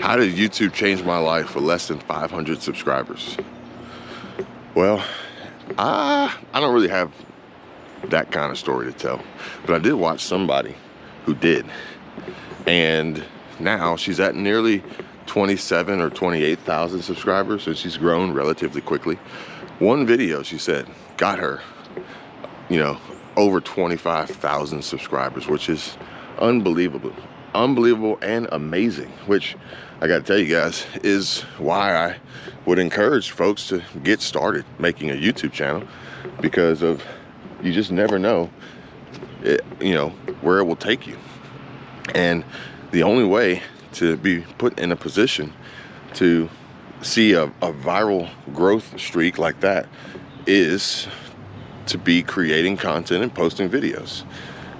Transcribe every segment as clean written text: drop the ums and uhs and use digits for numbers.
How did YouTube change my life with less than 500 subscribers? Well, I don't really have that kind of story to tell, but I did watch somebody who did, and now she's at nearly 27 or 28,000 subscribers, and she's grown relatively quickly. One video, she said, got her, over 25,000 subscribers, which is unbelievable and amazing, which I gotta tell you guys is why I would encourage folks to get started making a YouTube channel, because of, you just never know where it will take you. And the only way to be put in a position to see a viral growth streak like that is to be creating content and posting videos.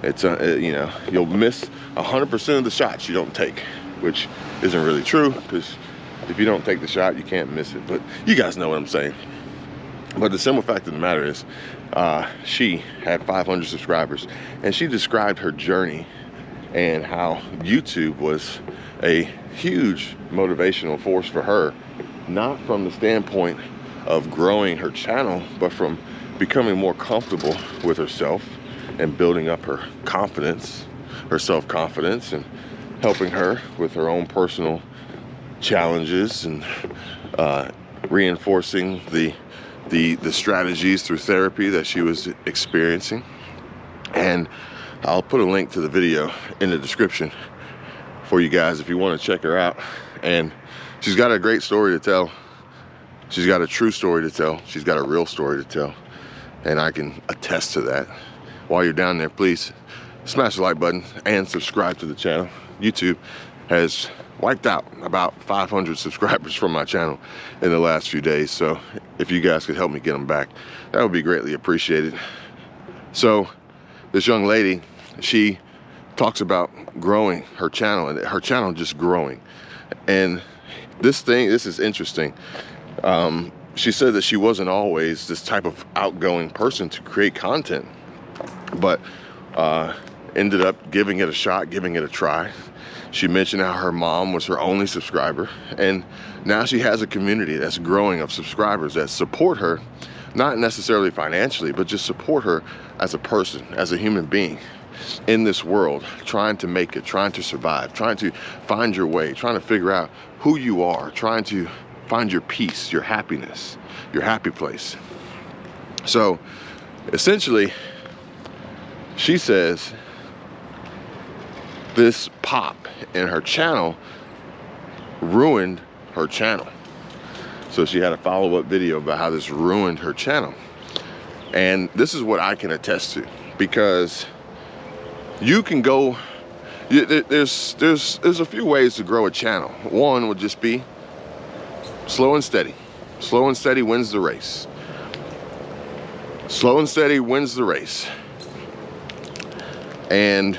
It's you'll miss 100% of the shots you don't take, which isn't really true, because if you don't take the shot, you can't miss it. But you guys know what I'm saying. But the simple fact of the matter is, she had 500 subscribers, and she described her journey and how YouTube was a huge motivational force for her, not from the standpoint of growing her channel, but from becoming more comfortable with herself and building up her confidence, her self-confidence, and helping her with her own personal challenges, and reinforcing the strategies through therapy that she was experiencing. And I'll put a link to the video in the description for you guys if you want to check her out. And she's got a great story to tell. She's got a true story to tell. She's got a real story to tell, and I can attest to that. While you're down there, please smash the like button and subscribe to the channel. YouTube has wiped out about 500 subscribers from my channel in the last few days, so if you guys could help me get them back, that would be greatly appreciated. So this young lady, she talks about growing her channel, and her channel just growing. And this is interesting. She said that she wasn't always this type of outgoing person to create content, but ended up giving it a shot, giving it a try. She mentioned how her mom was her only subscriber, and now she has a community that's growing of subscribers that support her, not necessarily financially, but just support her as a person, as a human being in this world, trying to make it, trying to survive, trying to find your way, trying to figure out who you are, trying to find your peace, your happiness, your happy place. So essentially, she says this pop in her channel ruined her channel. So she had a follow-up video about how this ruined her channel. And this is what I can attest to, because you can go, there's a few ways to grow a channel. One would just be slow and steady. Slow and steady wins the race. Slow and steady wins the race. And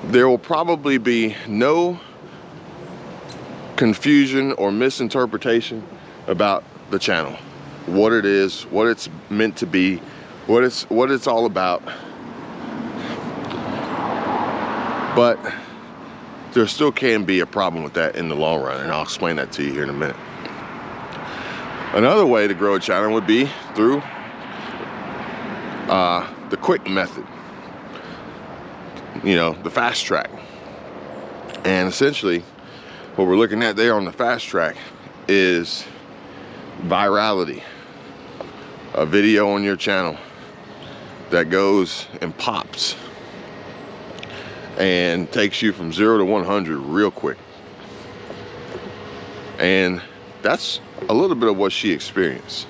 there will probably be no confusion or misinterpretation about the channel, what it is, what it's meant to be, what it's all about. But there still can be a problem with that in the long run, and I'll explain that to you here in a minute. Another way to grow a channel would be through the quick method, the fast track. And essentially what we're looking at there on the fast track is virality. A video on your channel that goes and pops and takes you from 0 to 100 real quick. And that's a little bit of what she experienced.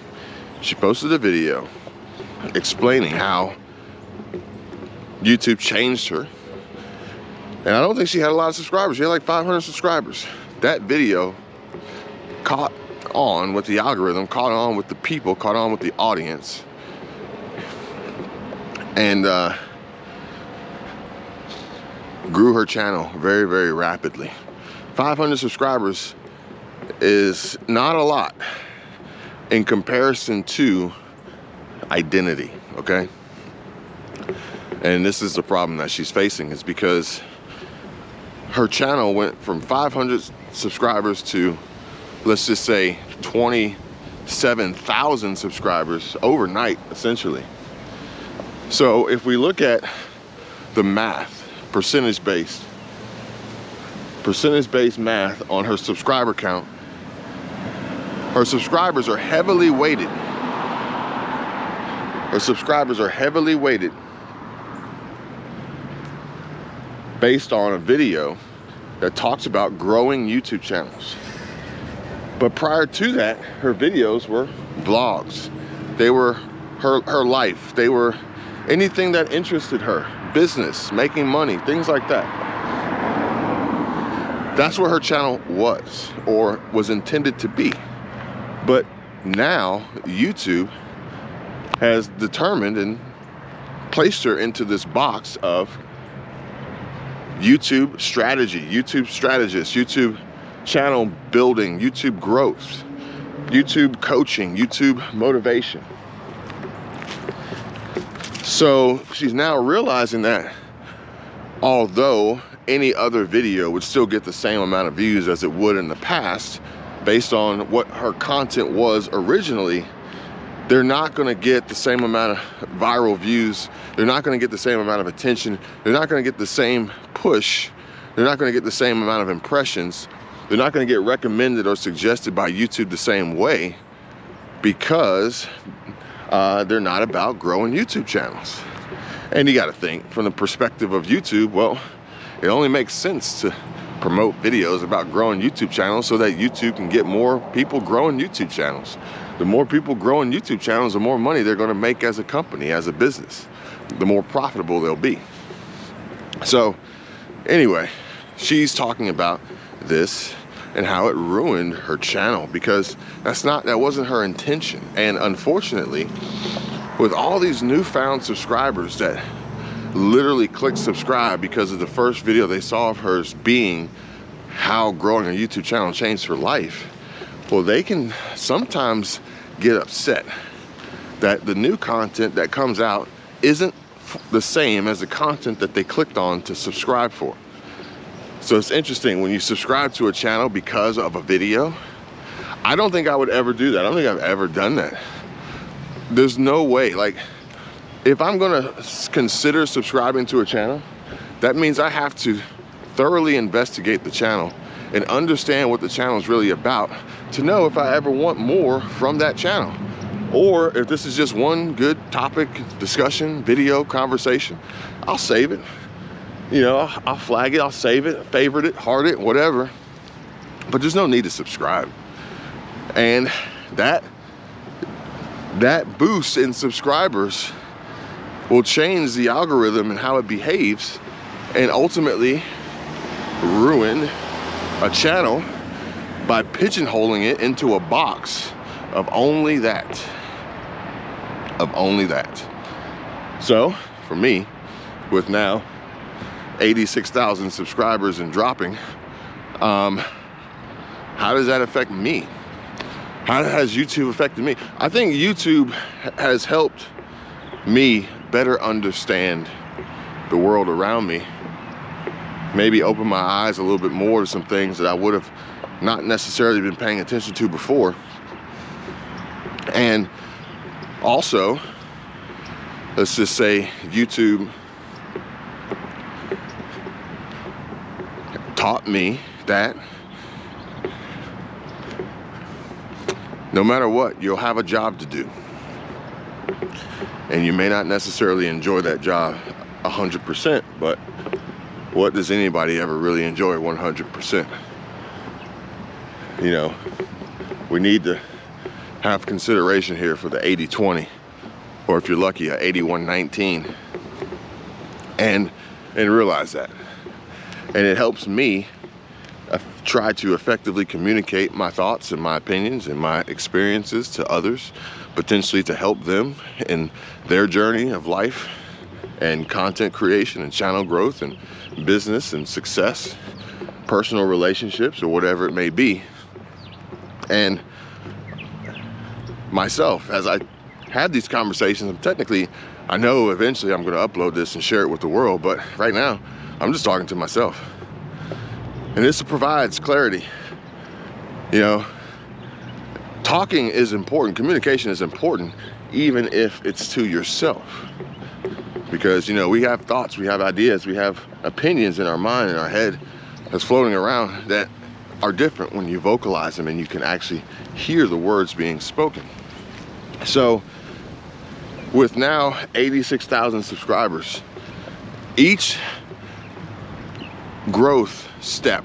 She posted a video explaining how YouTube changed her. And I don't think she had a lot of subscribers. She had like 500 subscribers. That video caught on with the algorithm, caught on with the people, caught on with the audience. And grew her channel very, very rapidly. 500 subscribers is not a lot in comparison to identity, okay? And this is the problem that she's facing, is because her channel went from 500 subscribers to, let's just say, 27,000 subscribers overnight, essentially. So if we look at the math, percentage-based math on her subscriber count, her subscribers are heavily weighted. Her subscribers are heavily weighted based on a video that talks about growing YouTube channels. But prior to that, her videos were vlogs. They were her life. They were anything that interested her, business, making money, things like that. That's what her channel was, or was intended to be. But now YouTube has determined and placed her into this box of YouTube strategy, YouTube strategist, YouTube channel building, YouTube growth, YouTube coaching, YouTube motivation. So she's now realizing that although any other video would still get the same amount of views as it would in the past, based on what her content was originally, they're not gonna get the same amount of viral views. They're not gonna get the same amount of attention. They're not gonna get the same push. They're not gonna get the same amount of impressions. They're not gonna get recommended or suggested by YouTube the same way, because they're not about growing YouTube channels. And you gotta think from the perspective of YouTube, well, it only makes sense to promote videos about growing YouTube channels so that YouTube can get more people growing YouTube channels. The more people growing YouTube channels, the more money they're gonna make as a company, as a business, the more profitable they'll be. So anyway, she's talking about this and how it ruined her channel, because that wasn't her intention. And unfortunately, with all these newfound subscribers that literally clicked subscribe because of the first video they saw of hers being how growing a YouTube channel changed her life, well, they can sometimes get upset that the new content that comes out isn't the same as the content that they clicked on to subscribe for. So it's interesting, when you subscribe to a channel because of a video, I don't think I would ever do that. I don't think I've ever done that. There's no way. Like, if I'm gonna consider subscribing to a channel, that means I have to thoroughly investigate the channel and understand what the channel is really about to know if I ever want more from that channel, or if this is just one good topic, discussion, video, conversation. I'll save it. You know, I'll flag it, I'll save it, favorite it, heart it, whatever. But there's no need to subscribe. And that boost in subscribers will change the algorithm and how it behaves, and ultimately ruin a channel by pigeonholing it into a box of only that. So for me, with now 86,000 subscribers and dropping, how does that affect me? How has YouTube affected me? I think YouTube has helped me better understand the world around me, maybe open my eyes a little bit more to some things that I would have not necessarily been paying attention to before. And also, let's just say YouTube taught me that no matter what, you'll have a job to do. And you may not necessarily enjoy that job 100%, but what does anybody ever really enjoy 100%? You know, we need to have consideration here for the 80-20, or if you're lucky, a 81-19, and realize that. And it helps me try to effectively communicate my thoughts and my opinions and my experiences to others, potentially to help them in their journey of life and content creation and channel growth and business and success, personal relationships, or whatever it may be. And myself, as I had these conversations, I know eventually I'm going to upload this and share it with the world, but right now I'm just talking to myself. And this provides clarity. You know, talking is important, communication is important, even if it's to yourself. Because, you know, we have thoughts, we have ideas, we have opinions in our mind, in our head that's floating around that are different when you vocalize them and you can actually hear the words being spoken. So with now 86,000 subscribers, each growth step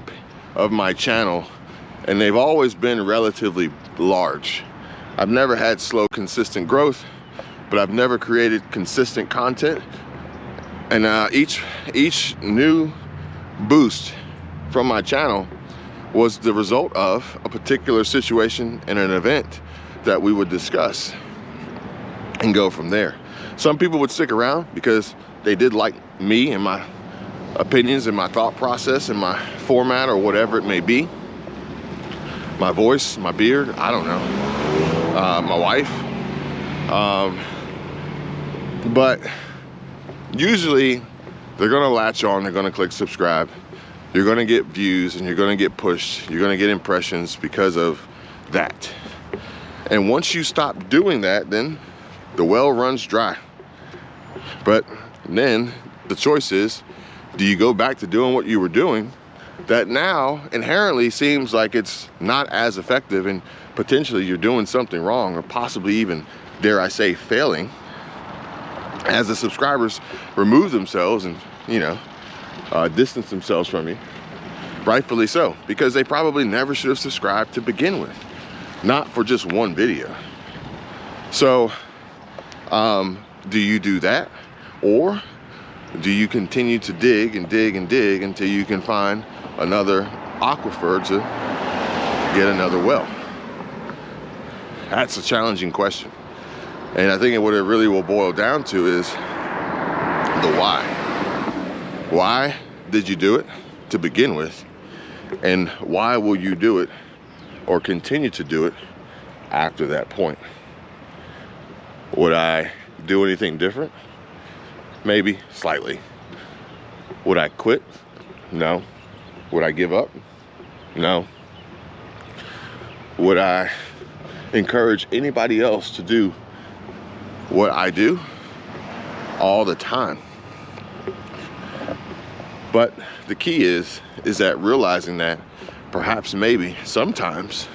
of my channel, and they've always been relatively large. I've never had slow, consistent growth, but I've never created consistent content. And each new boost from my channel was the result of a particular situation and an event that we would discuss and go from there. Some people would stick around because they did like me and my opinions and my thought process and my format or whatever it may be. My voice, my beard, I don't know. My wife. But usually they're gonna latch on, they're gonna click subscribe. You're gonna get views and you're gonna get pushed. You're gonna get impressions because of that. And once you stop doing that, then the well runs dry. But then the choice is, do you go back to doing what you were doing that now inherently seems like it's not as effective and potentially you're doing something wrong or possibly even, dare I say, failing, as the subscribers remove themselves and, you know, distance themselves from you, rightfully so, because they probably never should have subscribed to begin with, not for just one video. So do you do that, or do you continue to dig and dig and dig until you can find another aquifer to get another well? That's a challenging question. And I think what it really will boil down to is the why. Why did you do it to begin with? And why will you do it or continue to do it after that point? Would I do anything different? Maybe slightly. Would I quit? No. Would I give up? No. Would I encourage anybody else to do what I do? All the time. But the key is that realizing that perhaps, maybe, sometimes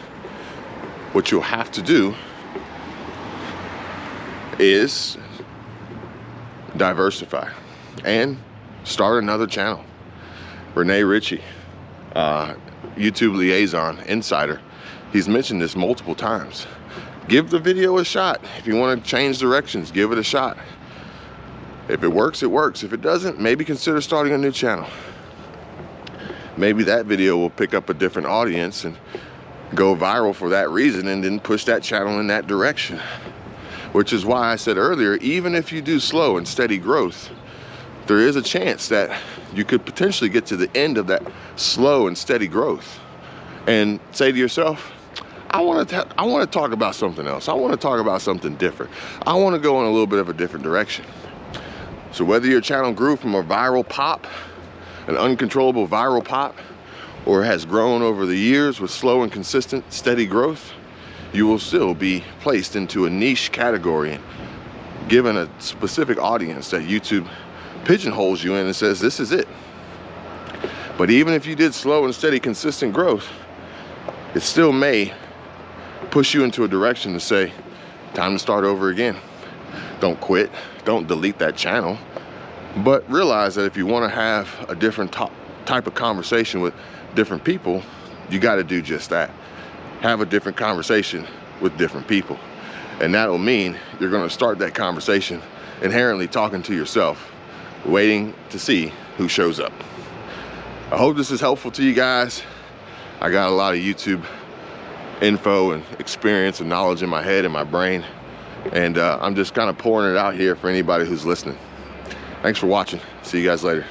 what you'll have to do is diversify and start another channel. Renee Ritchie, YouTube liaison, insider, he's mentioned this multiple times. Give the video a shot. If you want to change directions, give it a shot. If it works, it works. If it doesn't, maybe consider starting a new channel. Maybe that video will pick up a different audience and go viral for that reason, and then push that channel in that direction. Which is why I said earlier, even if you do slow and steady growth, there is a chance that you could potentially get to the end of that slow and steady growth and say to yourself, I want to talk about something else. I want to talk about something different. I want to go in a little bit of a different direction. So whether your channel grew from a viral pop, an uncontrollable viral pop, or has grown over the years with slow and consistent steady growth, you will still be placed into a niche category and given a specific audience that YouTube pigeonholes you in and says, this is it. But even if you did slow and steady consistent growth, it still may push you into a direction to say, time to start over again. Don't quit, don't delete that channel, but realize that if you want to have a different type of conversation with different people, you got to do just that. Have a different conversation with different people. And that'll mean you're going to start that conversation inherently talking to yourself, waiting to see who shows up. I hope this is helpful to you guys. I got a lot of YouTube info and experience and knowledge in my head and my brain, and I'm just kind of pouring it out here for anybody who's listening. Thanks for watching. See you guys later.